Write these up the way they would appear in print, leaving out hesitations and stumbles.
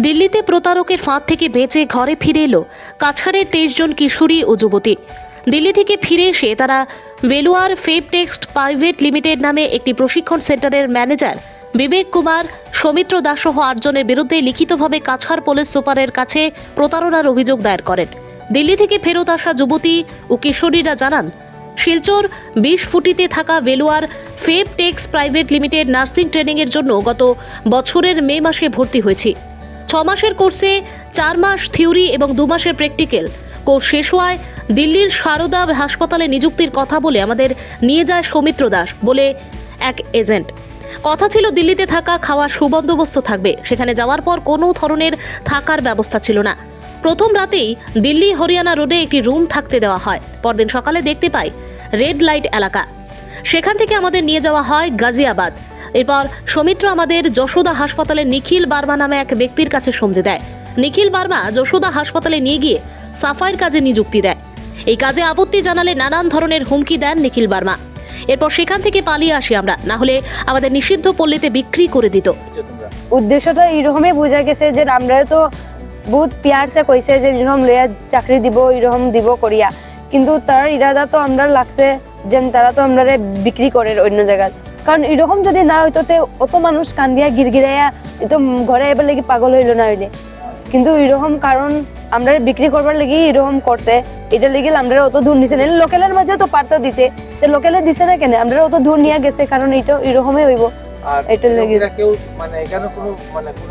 দিল্লিতে প্রতারকের ফাঁদ থেকে বেঁচে ঘরে ফিরে এলো কাছাড়ের 23 জন কিশোরী ও যুবতী। দিল্লি থেকে ফিরে এসে তারা ভেলুয়ার ফেবটেক্সট প্রাইভেট লিমিটেড নামে একটি প্রশিক্ষণ সেন্টারের ম্যানেজার বিবেক কুমার, সৌমিত্র দাস সহ 8 জনের বিরুদ্ধে লিখিতভাবে কাছাড় পুলিশ সুপারের কাছে প্রতারণার অভিযোগ দায়ের করেন। দিল্লি থেকে ফেরত আসা যুবতী ও কিশোরীরা জানান, শিলচর 20 ফুটিতে থাকা ভেলুয়ার ফেবটেক্স প্রাইভেট লিমিটেড নার্সিং ট্রেনিংয়ের জন্য গত বছরের মে মাসে ভর্তি হয়েছি। 6 মাসের কোর্সে 4 মাস থিওরি এবং 2 মাসের প্র্যাকটিক্যাল কোর্স শেষ হওয়ায় দিল্লির সারদা হাসপাতালে নিযুক্তির কথা বলে আমাদের নিয়ে যায় সৌমিত্র দাস বলে এক এজেন্ট। কথা ছিল দিল্লিতে থাকা খাওয়ার সুবন্দোবস্ত থাকবে, সেখানে যাওয়ার পর কোনো ধরনের থাকার ব্যবস্থা ছিল না। প্রথম রাতেই দিল্লি হরিয়ানা রোডে একটি রুম থাকতে দেওয়া হয়। পরদিন সকালে দেখতে পাই রেড লাইট এলাকা, সেখান থেকে আমাদের নিয়ে যাওয়া হয় গাজিয়াবাদ। এরপর সৌমিত্র আমাদের যশোদা হাসপাতালে নিখিল বার্মা নামে এক ব্যক্তির কাছে সমঝে দেয়। নিখিল বার্মা যশোদা হাসপাতালে নিয়ে গিয়ে সাফাইয়ের কাজে নিযুক্তি দেয়। এই কাজে আপত্তি জানালে নানান ধরনের হুমকি দেন নিখিল বার্মা। এরপর সেখান থেকে পালিয়ে আসি আমরা, না হলে আমাদের নিষিদ্ধ পল্লীতে বিক্রি করে দিত। উদ্দেশ্যটা এরকমই বোঝা গেছে যে আমরা তো বহুত পিয়ার সে কইছে যে এরকম লইয়া চাকরি দিব, এরকম দিব করিয়া, কিন্তু তার ইরাদা তো আমরা লাগছে যে তারা তো আমরা বিক্রি করে অন্য জায়গায়। কারণ এরকম যদি না হইতো অত মানুষ কান্দিয়া গিরগিরাইয়া তো ঘরে এবার লাগি পাগল হইলো না হইলে, কিন্তু এরকম কারণ আমরা বিক্রি করবার লাগি এরকম করছে। এটা লেগে আমরা অত দূর নিছে না, লোকেলের মাঝে তো পারতো দিতে, লোকেলে দিছে না কেন, আমরা অত দূর নিয়ে গেছে কারণ এটা এরকমই হইব। এটা লেগে কেউ মানে এখানে কোনো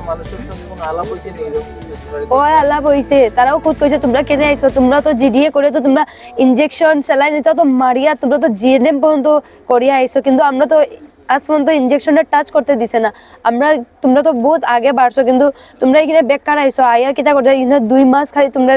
মানুষের সঙ্গে কোনো আলাপ হইছে না? ও আলাপ হইছে, তারাও খুদ কইছে তোমরা কেন আইছো, তোমরা তো জিডিএ করে তো তোমরা ইনজেকশন স্যালাইন এটা তো মারিয়া তোমরা তো জিএনএম পর্যন্ত করিয়া আইছো, কিন্তু আমরা তো আজ পর্যন্ত ইনজেকশনটা টাচ করতে দিছে না। তোমরা তো বহুত আগে বাড়ছো, কিন্তু তোমরা এখানে বেকার আইছো, আইয়া কিটা করতে 2 মাস খালি তোমরা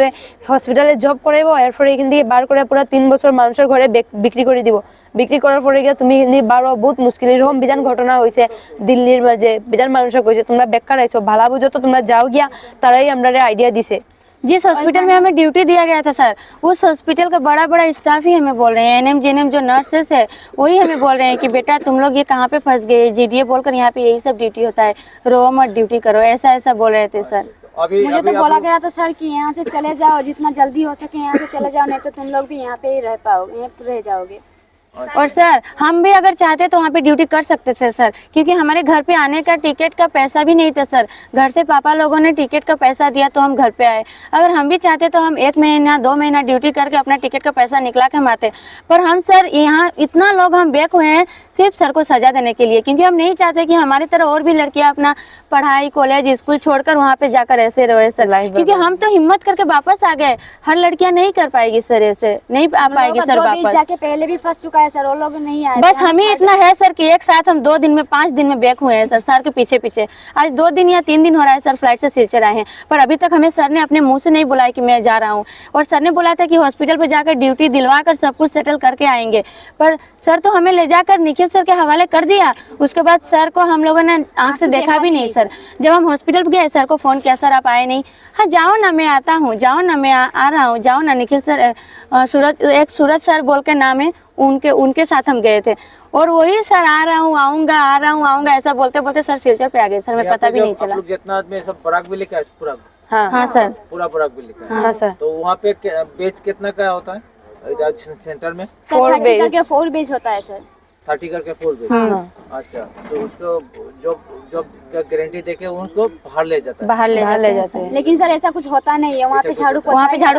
হসপিটালে জব করাইবো, এরপরে এখান থেকে বার করে পুরো 3 বছর মানুষের ঘরে বিক্রি করে দিব। বিক্রি করার পরে গিয়ে তুমি বারো বহুত মুশকিল। এরকম বিধান ঘটনা হয়েছে দিল্লির মাঝে, বিধান মানুষের কইছে তোমরা বেকার আইছো, ভালা বুঝো তো তোমরা যাও গিয়া, তারাই আমরা আইডিয়া দিছে। जिस हॉस्पिटल में हमें ड्यूटी दिया गया था सर, उस हॉस्पिटल का बड़ा बड़ा स्टाफ ही हमें बोल रहे हैं, एनएम जेएनएम जो नर्सेस है वही हमें बोल रहे हैं कि बेटा तुम लोग ये कहाँ पे फंस गए, जीडीए बोलकर यहाँ पे यही सब ड्यूटी होता है, रो मत ड्यूटी करो, ऐसा ऐसा बोल रहे थे सर। मुझे तो बोला गया था सर कि यहाँ से चले जाओ, जितना जल्दी हो सके यहाँ से चले जाओ, नहीं तो तुम लोग भी यहाँ पे ही रह पाओगे, यहाँ पे रह जाओगे। और सर हम भी अगर चाहते तो वहाँ पे ड्यूटी कर सकते थे सर, क्योंकि हमारे घर पे आने का टिकट का पैसा भी नहीं था सर। घर से पापा लोगों ने टिकट का पैसा दिया तो हम घर पे आए। अगर हम भी चाहते तो हम 1 महीना 2 महीना ड्यूटी करके अपना टिकट का पैसा निकला के हम आते, पर हम सर यहाँ इतना लोग हम बैक हुए हैं सिर्फ सर को सजा देने के लिए, क्योंकि हम नहीं चाहते कि हमारी तरह और भी लड़कियाँ अपना पढ़ाई कॉलेज स्कूल छोड़कर वहाँ पे जाकर ऐसे रहे सर, क्योंकि हम तो हिम्मत करके वापस आ गए। हर लड़कियाँ नहीं कर पाएगी सर, ऐसे नहीं आ पाएगी सर वापस। जाके पहले भी फंस चुका है सर, वो लोग नहीं आए। बस हमें इतना है सर कि एक साथ हम 2 दिन में 5 दिन में बैक हुए हैं सर, सर के पीछे पीछे। आज 2 दिन या 3 दिन हो रहा है सर फ्लाइट से सिलचर आए हैं, पर अभी तक हमें सर ने अपने मुंह से नहीं बुलाया कि मैं जा रहा हूँ। और सर ने बोला था कि हॉस्पिटल पे जाकर ड्यूटी दिलवा कर सब कुछ सेटल करके आएंगे, पर सर तो हमें ले जाकर निखिल सर के हवाले कर दिया। उसके बाद सर को हम लोगों ने आंख से देखा भी नहीं सर। जब हम हॉस्पिटल गए सर को फोन किया, सर आप आए नहीं। हाँ जाओ ना मैं आता हूँ, जाओ ना मैं आ रहा हूँ, जाओ ना। निखिल सर सूरज सर बोल के नाम है, उनके साथ हम गए थे, और वही सर आ रहा हूँ आऊंगा ऐसा बोलते बोलते सर सिलचर पे आ गए सर, हमें पता भी नहीं चला। जितना आदमी सब पराग भी लिखा है पूरा? हाँ सर, पूरा पराग भी लिखा है। हाँ सर। तो वहाँ पे बेच कितना का होता है सेंटर में? 4 बेज होता है सर, 30 करके 4 बेच। अच्छा, तो उसको जो का गारंटी देके उनको बाहर ले जाता है, बाहर ले जाते हैं। लेकिन सर ऐसा कुछ होता नहीं है, वहाँ पे झाड़ू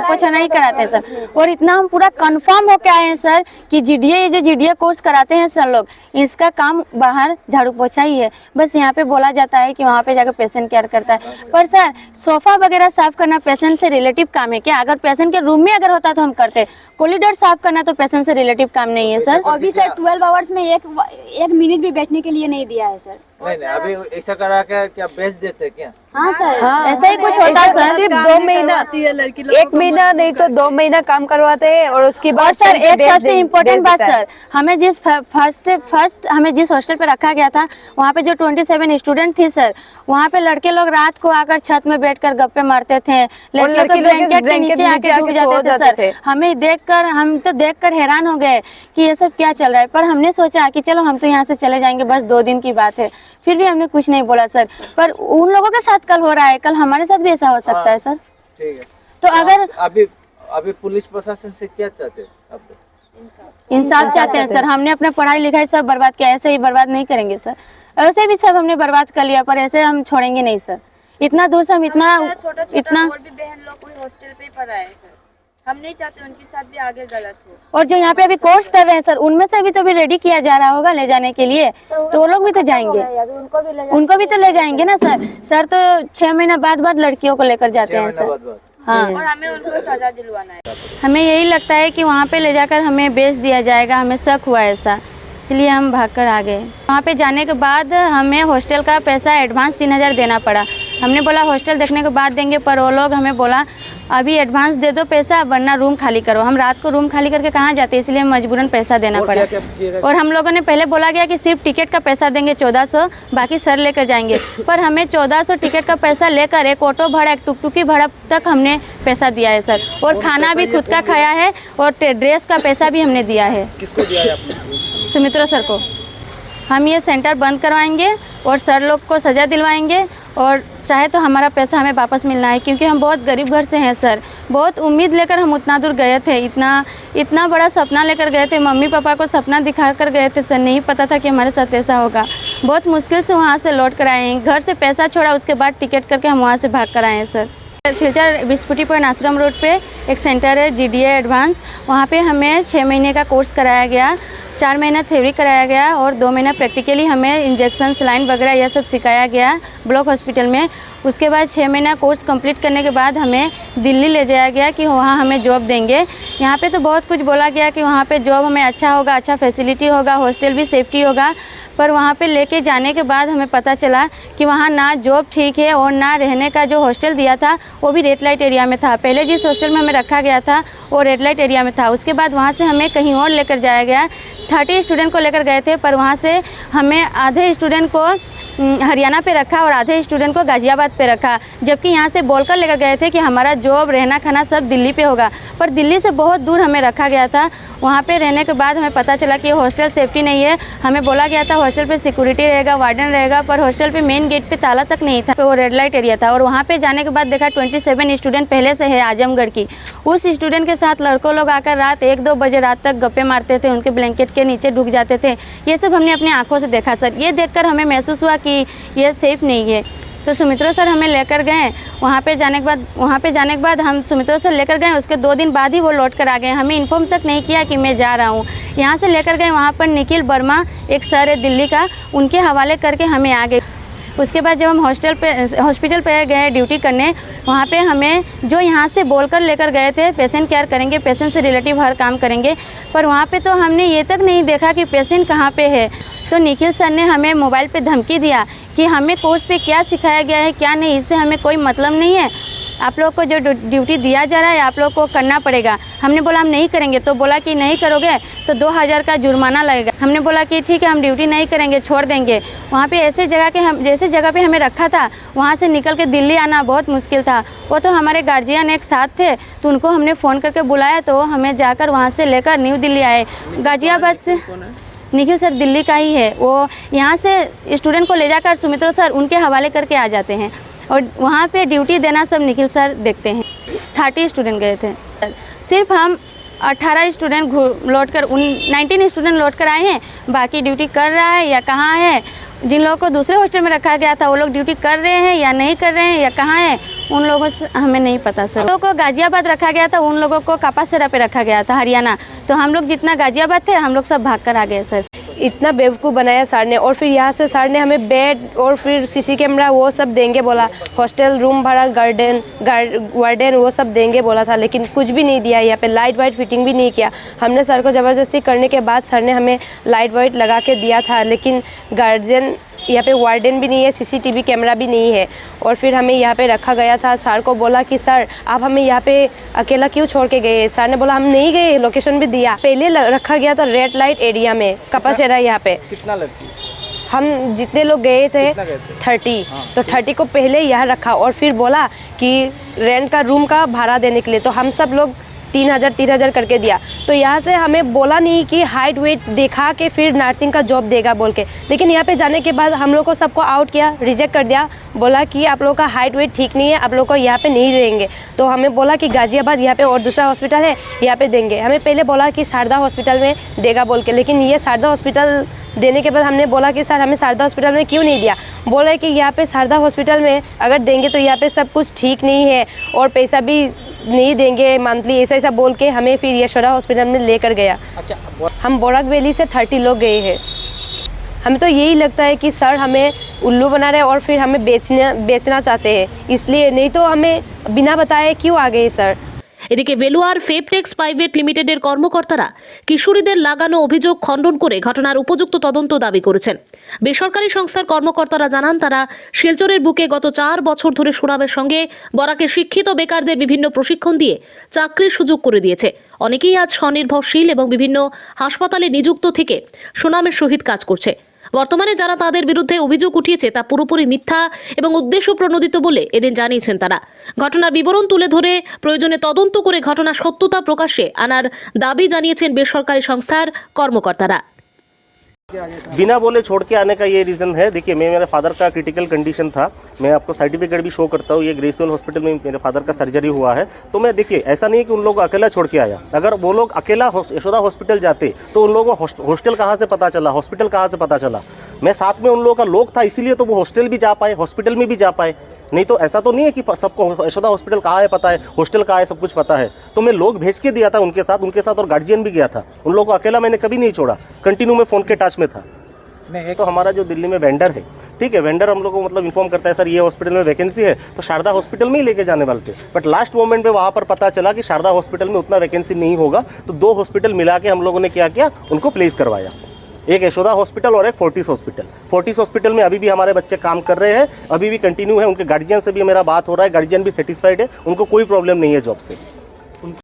पोछा नहीं कराते सर। और इतना हम पूरा कंफर्म होके आए हैं सर कि जीडीए कोर्स कराते हैं सर लोग, इसका काम बाहर झाड़ू पोछा ही है। बस यहाँ पे बोला जाता है कि वहाँ पे जाकर पेशेंट केयर करता है, पर सर सोफा वगैरह साफ करना पेशेंट से रिलेटिव काम है क्या? अगर पेशेंट के रूम में अगर होता तो हम करते, कॉरिडोर साफ करना तो पेशेंट से रिलेटिव काम नहीं है सर। अभी सर 12 आवर्स में एक मिनट भी बैठने के लिए नहीं दिया है सर। नहीं अभी ऐसा करा के क्या बेच देते क्या? हाँ सर, ऐसा ही कुछ होता है सर। सिर्फ 2 महीना, 1 महीना नहीं तो 2 महीना काम करवाते हैं, और उसके बाद सर एक सबसे इम्पोर्टेंट बात सर, हमें जिस फर्स्ट हमें जिस हॉस्टल पे रखा गया था वहाँ पे जो 27 स्टूडेंट थी सर, वहाँ पे लड़के लोग रात को आकर छत में बैठकर गप्पे मारते थे, लड़कियों तो ब्लैंकेट के नीचे आके झुक जाते थे सर। हम तो देखकर हैरान हो गए कि ये सब क्या चल रहा है, पर हमने सोचा कि चलो हम तो यहाँ से चले जाएंगे, बस 2 दिन की बात है। फिर भी हमने कुछ नहीं बोला सर। पर उन लोगों के साथ कल हो रहा है, कल हमारे साथ भी ऐसा हो सकता है सर। ठीक है, तो अगर अभी अभी पुलिस प्रशासन से क्या चाहते हैं आप? इंसाफ चाहते हैं सर। हमने अपना पढ़ाई लिखाई सब बर्बाद किया, ऐसे ही बर्बाद नहीं करेंगे सर। ऐसे भी सब हमने बर्बाद कर लिया, पर ऐसे हम छोड़ेंगे नहीं सर। इतना दूर से हम इतना और भी बहन लोग कोई हॉस्टल पे पढ़ रहे हैं सर, हम नहीं चाहते उनके साथ भी आगे गलत हो। और जो यहाँ पे अभी कोर्स कर रहे हैं सर, उनमें से भी तो भी रेडी किया जा रहा होगा ले जाने के लिए, तो वो लोग भी तो जाएंगे, उनको भी तो ले जाएंगे ना सर। सर तो 6 महीना बाद लड़कियों को लेकर जाते हैं सर। हाँ, और हमें उनको सजा दिलवाना है। हमें यही लगता है कि वहाँ पे ले जाकर हमें बेच दिया जाएगा, हमें शक हुआ ऐसा, इसलिए हम भागकर आ गए। वहाँ पे जाने के बाद हमें हॉस्टल का पैसा एडवांस 3000 देना पड़ा। हमने बोला हॉस्टल देखने के बाद देंगे, पर वो लोग हमें बोला अभी एडवांस दे दो पैसा, वरना रूम खाली करो। हम रात को रूम खाली करके कहाँ जाते, इसलिए मजबूरन पैसा देना पड़ा। और हम लोगों ने पहले बोला गया कि सिर्फ टिकट का पैसा देंगे 1400, बाकी सर लेकर जाएंगे। पर हमें 1400 टिकट का पैसा लेकर एक ऑटो भाड़ा, एक टुकटुकी भाड़ा तक हमने पैसा दिया है सर। और खाना भी खुद का खाया है, और ड्रेस का पैसा भी हमने दिया है। किसको दिया है आपने? सुमित्रा सर को। हम ये सेंटर बंद करवाएंगे और सर लोग को सज़ा दिलवाएंगे, और चाहे तो हमारा पैसा हमें वापस मिलना है, क्योंकि हम बहुत गरीब घर से हैं सर। बहुत उम्मीद लेकर हम उतना दूर गए थे, इतना बड़ा सपना लेकर गए थे। मम्मी पापा को सपना दिखा कर गए थे सर, नहीं पता था कि हमारे साथ ऐसा होगा। बहुत मुश्किल से वहाँ से लौट कर आए हैं, घर से पैसा छोड़ा, उसके बाद टिकट करके हम वहाँ से भाग कर आए हैं सर। सिलचर बिस्पुटी पॉइंट आश्रम रोड पे एक सेंटर है GDA एडवांस, वहाँ पे हमें 6 महीने का कोर्स कराया गया। 4 महीना थ्योरी कराया गया और 2 महीना प्रैक्टिकली हमें इंजेक्शन, सलाइन वगैरह यह सब सिखाया गया ब्लॉक हॉस्पिटल में। उसके बाद 6 महीना कोर्स कंप्लीट करने के बाद हमें दिल्ली ले जाया गया कि वहाँ हमें जॉब देंगे। यहाँ पे तो बहुत कुछ बोला गया कि वहाँ पे जॉब हमें अच्छा होगा, अच्छा फैसिलिटी होगा, हॉस्टल भी सेफ्टी होगा। पर वहाँ पे लेके जाने के बाद हमें पता चला कि वहाँ ना जॉब ठीक है और ना रहने का जो हॉस्टल दिया था वो भी रेड लाइट एरिया में था। पहले जिस हॉस्टल में हमें रखा गया था वो रेड लाइट एरिया में था। उसके बाद वहाँ से हमें कहीं और लेकर जाया गया। 30 स्टूडेंट को लेकर गए थे, पर वहाँ से हमें आधे स्टूडेंट को हरियाणा पे रखा और आधे स्टूडेंट को गाजियाबाद पे रखा, जबकि यहाँ से बोलकर लेकर गए थे कि हमारा जॉब, रहना खाना सब दिल्ली पे होगा। पर दिल्ली से बहुत दूर हमें रखा गया था। वहाँ पे रहने के बाद हमें पता चला कि हॉस्टल सेफ्टी नहीं है। हमें बोला गया था हॉस्टल पे सिक्योरिटी रहेगा, वार्डन रहेगा, पर हॉस्टल पे मेन गेट पे ताला तक नहीं था, वो रेड लाइट एरिया था। और वहाँ पे जाने के बाद देखा 27 स्टूडेंट पहले से है आजमगढ़ की। उस स्टूडेंट के साथ लड़कों लोग आकर रात 1-2 बजे रात तक गप्पे मारते थे, उनके ब्लैंकेट के नीचे डूब जाते थे। ये सब हमने अपनी आंखों से देखा सर। ये देखकर हमें महसूस हुआ कि ये सेफ़ नहीं है। तो सुमित्रा सर हमें लेकर गए। वहाँ पे जाने के बाद हम सुमित्रा सर लेकर गए। उसके 2 दिन बाद ही वो लौट कर आ गए। हमें इन्फॉर्म तक नहीं किया कि मैं जा रहा हूँ। यहाँ से लेकर गए, वहाँ पर निखिल वर्मा एक सर है दिल्ली का, उनके हवाले करके हमें आ गए। उसके बाद जब हम हॉस्पिटल पे गए ड्यूटी करने, वहाँ पे हमें जो यहाँ से बोलकर लेकर गए थे पेशेंट केयर करेंगे, पेशेंट से रिलेटिव हर काम करेंगे, पर वहाँ पे तो हमने ये तक नहीं देखा कि पेशेंट कहाँ पे है। तो निखिल सर ने हमें मोबाइल पे धमकी दिया कि हमें कोर्स पे क्या सिखाया गया है क्या नहीं, इससे हमें कोई मतलब नहीं है। आप लोग को जो ड्यूटी दिया जा रहा है आप लोग को करना पड़ेगा। हमने बोला हम नहीं करेंगे, तो बोला कि नहीं करोगे तो 2000 का जुर्माना लगेगा। हमने बोला कि ठीक है हम ड्यूटी नहीं करेंगे, छोड़ देंगे। वहाँ पे ऐसे जगह पे हमें रखा था, वहाँ से निकल के दिल्ली आना बहुत मुश्किल था। वो तो हमारे गार्जियन एक साथ थे, तो उनको हमने फ़ोन करके बुलाया, तो हमें जाकर वहाँ से लेकर न्यू दिल्ली आए। गाजियाबाद से निखिल सर दिल्ली का ही है। वो यहाँ से स्टूडेंट को ले जाकर सुमित्रा सर उनके हवाले करके आ जाते हैं, और वहाँ पे ड्यूटी देना सब निखिल सर देखते हैं। 30 स्टूडेंट गए थे, सिर्फ हम 18 स्टूडेंट लौट कर 19 स्टूडेंट लौट कर आए हैं। बाकी ड्यूटी कर रहा है या कहाँ है, जिन लोगों को दूसरे हॉस्टल में रखा गया था वो लोग ड्यूटी कर रहे हैं या नहीं कर रहे हैं या कहाँ है, उन लोगों से हमें नहीं पता सर। लोगों को गाजियाबाद रखा गया था, उन लोगों को कापासेरा पे रखा गया था हरियाणा। तो हम लोग जितना गाजियाबाद थे हम लोग सब भाग कर आ गए सर। इतना बेवकूफ़ बनाया सर ने। और फिर यहाँ से सर ने हमें बेड और फिर CC कैमरा वो सब देंगे बोला, हॉस्टल रूम भाड़ा, वार्डन वो सब देंगे बोला था, लेकिन कुछ भी नहीं दिया। यहाँ पे लाइट वाइट फिटिंग भी नहीं किया। हमने सर को ज़बरदस्ती करने के बाद सर ने हमें लाइट वाइट लगा के दिया था, लेकिन गार्जियन यहाँ पे वार्डन भी नहीं है, CCTV कैमरा भी नहीं है। और फिर हमें यहाँ पे रखा गया था। सर को बोला कि सर आप हमें यहाँ पे अकेला क्यों छोड़ के गए। सर ने बोला हम नहीं गए, लोकेशन भी दिया। पहले रखा गया था रेड लाइट एरिया में, कपासेरा। यहाँ पे कितना लगती? हम जितने लोग गए थे 30, तो 30 को पहले यहाँ रखा और फिर बोला कि रेंट का रूम का भाड़ा देने के लिए। तो हम सब लोग 3,000 करके दिया। तो यहाँ से हमें बोला नहीं कि हाइट वेट दिखा के फिर नर्सिंग का जॉब देगा बोल के, लेकिन यहाँ पे जाने के बाद हम लोग को सबको आउट किया, रिजेक्ट कर दिया, बोला कि आप लोग का हाइट वेट ठीक नहीं है, आप लोग को यहाँ पे नहीं देंगे। तो हमें बोला कि गाजियाबाद यहाँ पे और दूसरा हॉस्पिटल है, यहाँ पे देंगे। हमें पहले बोला कि शारदा हॉस्पिटल में देगा बोल के, लेकिन ये शारदा हॉस्पिटल देने के बाद हमने बोला कि सर हमें शारदा हॉस्पिटल में क्यों नहीं दिया। बोला कि यहाँ पे शारदा हॉस्पिटल में अगर देंगे तो यहाँ पे सब कुछ ठीक नहीं है और पैसा भी नहीं देंगे मंथली, ऐसा बोल के हमें फिर यशोदा हॉस्पिटल में लेकर गया। अच्छा, हम बोरक वैली से 30 लोग गए हैं। हमें तो यही लगता है कि सर हमें उल्लू बना रहे और फिर हमें बेचना चाहते हैं, इसलिए, नहीं तो हमें बिना बताए क्यों आ गए सर। এদিকে ভেলুয়ার ফেপটেক্স প্রাইভেট লিমিটেডের কর্মকর্তারা কিশোরীদের লাগানো অভিযোগ খণ্ডন করে ঘটনার উপযুক্ত তদন্ত দাবি করেছেন। বেসরকারি সংস্থার কর্মকর্তারা জানান, তারা শিলচরের বুকে গত 4 বছর ধরে সুনামের সঙ্গে বরাকে শিক্ষিত বেকারদের বিভিন্ন প্রশিক্ষণ দিয়ে চাকরির সুযোগ করে দিয়েছে। অনেকেই আজ স্বনির্ভরশীল এবং বিভিন্ন হাসপাতালে নিযুক্ত থেকে সুনামের সহিত কাজ করছে। বর্তমানে যারা তাদের বিরুদ্ধে অভিযোগ উঠিয়েছে তা পুরোপুরি মিথ্যা এবং উদ্দেশ্য প্রণোদিত বলে এদিন জানিয়েছেন তারা। ঘটনার বিবরণ তুলে ধরে প্রয়োজনে তদন্ত করে ঘটনার সত্যতা প্রকাশ্যে আনার দাবি জানিয়েছেন বেসরকারি সংস্থার কর্মকর্তারা। बिना बोले छोड़ के आने का ये रीज़न है। देखिए, मेरे फादर का क्रिटिकल कंडीशन था, मैं आपको सर्टिफिकेट भी शो करता हूँ। ये ग्रेसवेल हॉस्पिटल में मेरे फादर का सर्जरी हुआ है। तो मैं, देखिए, ऐसा नहीं कि उन लोगों को अकेला छोड़ के आया। अगर वो लोग अकेला यशोदा हॉस्पिटल जाते तो उन लोगों को हॉस्टल कहाँ से पता चला, हॉस्पिटल कहाँ से पता चला। मैं साथ में उन लोगों का लोग था, इसीलिए तो वो हॉस्टल भी जा पाए, हॉस्पिटल में भी जा पाए। नहीं तो ऐसा तो नहीं है कि सबको यशोदा हॉस्पिटल कहाँ है पता है, हॉस्टल कहाँ है सब कुछ पता है। तो मैं लोग भेज के दिया था उनके साथ और गार्जियन भी गया था। उन लोगों को अकेला मैंने कभी नहीं छोड़ा, कंटिन्यू में फ़ोन के टच में था। तो हमारा जो दिल्ली में वेंडर है, ठीक है, वेंडर हम लोग को मतलब इन्फॉर्म करता है, सर ये हॉस्पिटल में वैकेंसी है, तो शारदा हॉस्पिटल में ही लेके जाने वाले थे। बट लास्ट मोमेंट पे वहाँ पर पता चला कि शारदा हॉस्पिटल में उतना वैकेंसी नहीं होगा, तो 2 हॉस्पिटल मिला के हम लोगों ने क्या किया, उनको प्लेस करवाया। एक यशोदा हॉस्पिटल और एक फोर्टिस हॉस्पिटल। फोर्टिस हॉस्पिटल में अभी भी हमारे बच्चे काम कर रहे हैं, अभी भी कंटिन्यू है। उनके गार्जियन से भी मेरा बात हो रहा है, गार्जियन भी सेटिस्फाइड है, उनको कोई प्रॉब्लम नहीं है जॉब से।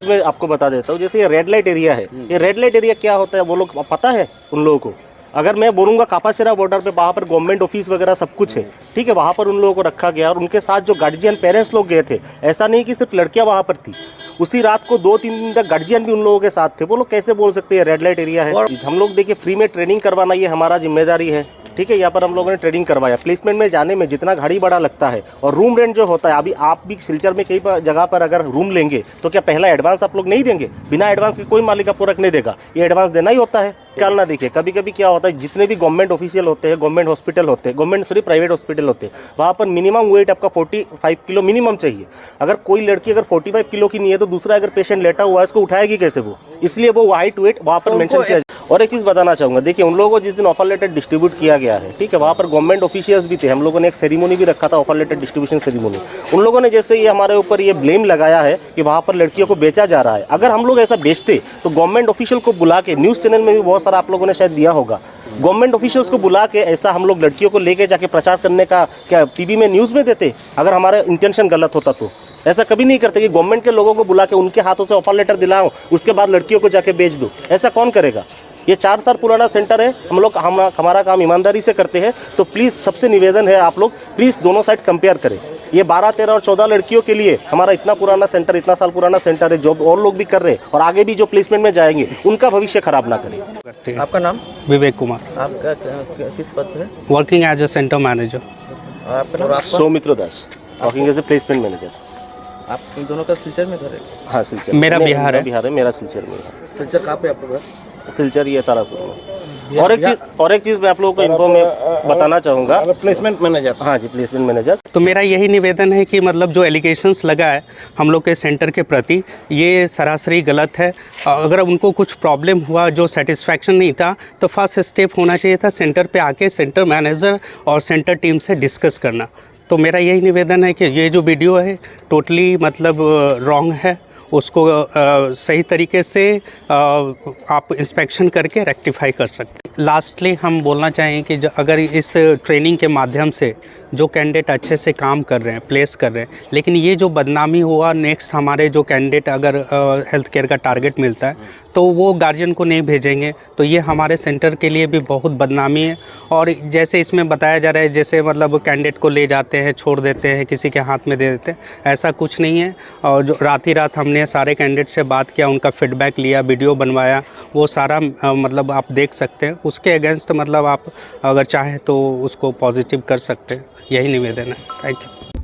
मैं आपको बता देता हूँ, जैसे ये रेड लाइट एरिया है, ये रेड लाइट एरिया क्या होता है वो लोग पता है उन लोगों को। अगर मैं बोलूँगा कापासेरा बॉर्डर पे वहाँ पर गवर्नमेंट ऑफिस वगैरह सब कुछ है, ठीक है, वहाँ पर उन लोगों को रखा गया और उनके साथ जो गार्जियन पेरेंट्स लोग गए थे, ऐसा नहीं कि सिर्फ लड़कियाँ वहाँ पर थी, उसी रात को 2-3 दिन तक गार्जियन भी उन लोगों के साथ थे। वो लोग कैसे बोल सकते हैं रेड लाइट एरिया है। हम लोग देखिए फ्री में ट्रेनिंग करवाना ये हमारा जिम्मेदारी है, ठीक है। यहाँ पर हम लोगों ने ट्रेनिंग करवाया। प्लेसमेंट में जाने में जितना गाड़ी भाड़ा लगता है और रूम रेंट जो होता है, अभी आप भी सिलचर में कई जगह पर अगर रूम लेंगे तो क्या पहला एडवांस आप लोग नहीं देंगे? बिना एडवांस के कोई मालिक आपको रखने देगा, ये एडवांस देना ही होता है। निकालना, देखिए कभी कभी क्या होता है, जितने भी गवर्नमेंट ऑफिशियल होते हैं, गवर्नमेंट हॉस्पिटल होते हैं, प्राइवेट हॉस्पिटल होते हैं, वहाँ पर मिनिमम वेट आपका 45 किलो मिनिमम चाहिए। अगर कोई लड़की अगर 45 किलो की नहीं है तो दूसरा अगर पेशेंट लेटा हुआ है उसको उठाएगी कैसे वो, इसलिए वो हाइट वेट वहाँ पर मेंशन किया। और एक चीज़ बताना चाहूँगा, देखिए उन लोगों को जिस दिन ऑफर लेटर डिस्ट्रीब्यूट किया गया है, ठीक है, वहाँ पर गवर्नमेंट ऑफिशियल्स भी थे, हम लोगों ने एक सेरेमनी भी रखा था, ऑफर लेटर डिस्ट्रीब्यूशन सेरेमनी। उन लोगों ने जैसे ये हमारे ऊपर ये ब्लेम लगाया है कि वहाँ पर लड़कियों को बेचा जा रहा है। अगर हम लोग ऐसा बेचते तो गवर्नमेंट ऑफिशियल को बुला के, न्यूज़ चैनल में भी बहुत सारा आप लोगों ने शायद दिया होगा, गवर्नमेंट ऑफिशियल्स को बुला के ऐसा हम लोग लड़कियों को लेके जाके प्रचार करने का क्या टीवी में न्यूज़ में देते? अगर हमारा इंटेंशन गलत होता तो ऐसा कभी नहीं करते कि गवर्नमेंट के लोगों को बुला के उनके हाथों से ऑफर लेटर दिलाऊं, उसके बाद लड़कियों को जाके बेच दो। ऐसा कौन करेगा? ये 4 साल पुराना सेंटर है, हमारा काम ईमानदारी से करते हैं। तो प्लीज़ सबसे निवेदन है, आप लोग प्लीज़ दोनों साइड कंपेयर करें। ये 12, 13 और 14 लड़कियों के लिए हमारा इतना पुराना सेंटर, इतना साल पुराना सेंटर है, जॉब और लोग भी कर रहे हैं और आगे भी जो प्लेसमेंट में जाएंगे उनका भविष्य खराब ना करें। आपका नाम? विवेक कुमार। आपका किस पद पे है? Working as a centre manager. आपका नाम? Soumitra Das, working as a placement manager. आप इन दोनों का सिलचर में घर है? हाँ, सिलचर। मेरा बिहार है, मेरा सिलचर में है। सिलचर कहाँ पे आपका घर? सिलचर ये तारापुर में। और एक चीज़ मैं आप लोगों को इन्फो में बताना चाहूँगा, प्लेसमेंट मैनेजर। हाँ जी, प्लेसमेंट मैनेजर। तो मेरा यही निवेदन है कि मतलब जो एलिगेशंस लगा है हम लोग के सेंटर के प्रति, ये सरासरी गलत है। अगर उनको कुछ प्रॉब्लम हुआ, जो सेटिस्फैक्शन नहीं था, तो फर्स्ट स्टेप होना चाहिए था सेंटर पे आके सेंटर मैनेजर और सेंटर टीम से डिस्कस करना। तो मेरा यही निवेदन है कि ये जो वीडियो है टोटली मतलब रॉन्ग है, उसको सही तरीके से आप इंस्पेक्शन करके रेक्टिफाई कर सकते हैं। लास्टली हम बोलना चाहें कि अगर इस ट्रेनिंग के माध्यम से जो कैंडिडेट अच्छे से काम कर रहे हैं, प्लेस कर रहे हैं, लेकिन ये जो बदनामी हुआ, नेक्स्ट हमारे जो कैंडिडेट अगर हेल्थ केयर का टारगेट मिलता है तो वो गार्जियन को नहीं भेजेंगे, तो ये हमारे सेंटर के लिए भी बहुत बदनामी है। और जैसे इसमें बताया जा रहा है, जैसे मतलब कैंडिडेट को ले जाते हैं, छोड़ देते हैं, किसी के हाथ में दे देते हैं, ऐसा कुछ नहीं है। और जो रात ही रात हमने सारे कैंडिडेट से बात किया, उनका फीडबैक लिया, वीडियो बनवाया, वो सारा मतलब आप देख सकते हैं। उसके अगेंस्ट मतलब आप अगर चाहें तो उसको पॉजिटिव कर सकते हैं। यही निवेदन है। Thank you.